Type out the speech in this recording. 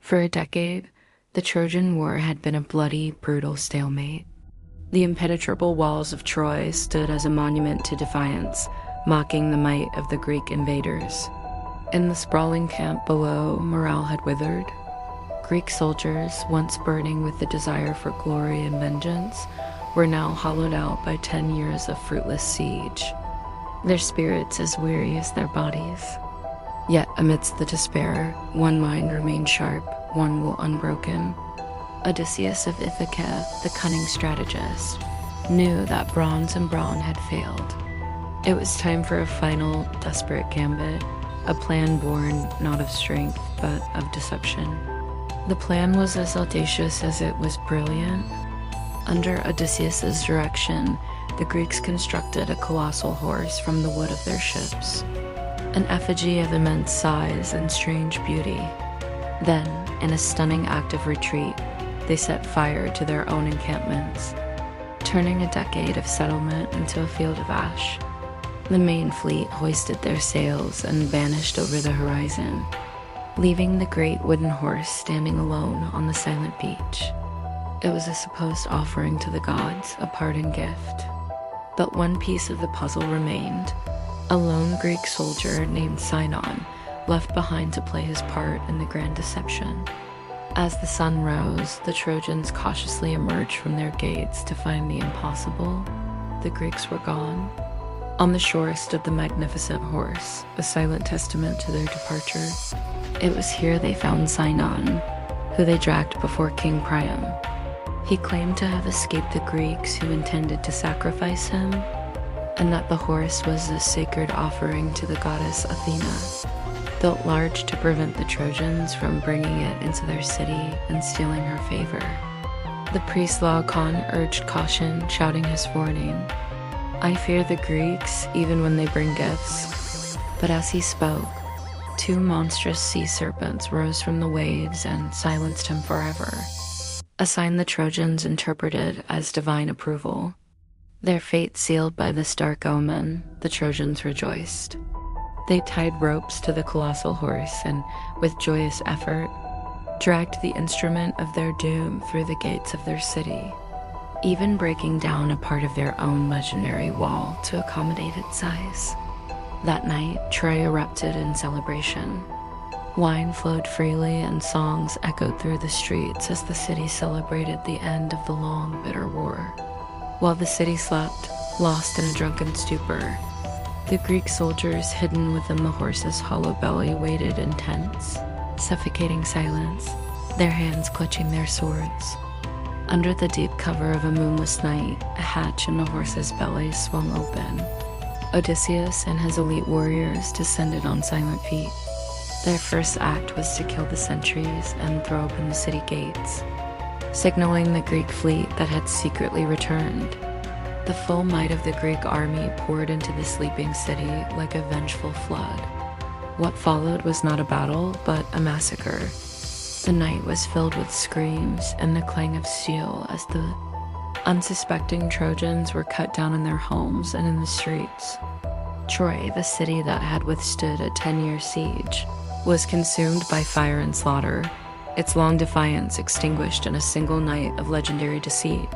For a decade, the Trojan War had been a bloody, brutal stalemate. The impenetrable walls of Troy stood as a monument to defiance, mocking the might of the Greek invaders. In the sprawling camp below, morale had withered. Greek soldiers, once burning with the desire for glory and vengeance, were now hollowed out by 10 years of fruitless siege, their spirits as weary as their bodies. Yet amidst the despair, one mind remained sharp, one will unbroken. Odysseus of Ithaca, the cunning strategist, knew that bronze and brawn had failed. It was time for a final, desperate gambit, a plan born not of strength, but of deception. The plan was as audacious as it was brilliant. Under Odysseus's direction, the Greeks constructed a colossal horse from the wood of their ships, an effigy of immense size and strange beauty. Then, in a stunning act of retreat, they set fire to their own encampments, turning a decade of settlement into a field of ash. The main fleet hoisted their sails and vanished over the horizon, leaving the great wooden horse standing alone on the silent beach. It was a supposed offering to the gods, a parting gift. But one piece of the puzzle remained: a lone Greek soldier named Sinon, left behind to play his part in the grand deception. As the sun rose, the Trojans cautiously emerged from their gates to find the impossible. The Greeks were gone. On the shore stood the magnificent horse, a silent testament to their departure. It was here they found Sinon, who they dragged before King Priam. He claimed to have escaped the Greeks who intended to sacrifice him, and that the horse was a sacred offering to the goddess Athena, built large to prevent the Trojans from bringing it into their city and stealing her favor. The priest Laocoon urged caution, shouting his forename: "I fear the Greeks, even when they bring gifts." But as he spoke, 2 monstrous sea serpents rose from the waves and silenced him forever, a sign the Trojans interpreted as divine approval. Their fate sealed by this dark omen, the Trojans rejoiced. They tied ropes to the colossal horse and, with joyous effort, dragged the instrument of their doom through the gates of their city, even breaking down a part of their own legendary wall to accommodate its size. That night, Troy erupted in celebration. Wine flowed freely and songs echoed through the streets as the city celebrated the end of the long, bitter war. While the city slept, lost in a drunken stupor, the Greek soldiers hidden within the horse's hollow belly waited in tense, suffocating silence, their hands clutching their swords. Under the deep cover of a moonless night, a hatch in the horse's belly swung open. Odysseus and his elite warriors descended on silent feet. Their first act was to kill the sentries and throw open the city gates, signaling the Greek fleet that had secretly returned. The full might of the Greek army poured into the sleeping city like a vengeful flood. What followed was not a battle, but a massacre. The night was filled with screams and the clang of steel as the unsuspecting Trojans were cut down in their homes and in the streets. Troy, the city that had withstood a 10-year siege, was consumed by fire and slaughter, its long defiance extinguished in a single night of legendary deceit.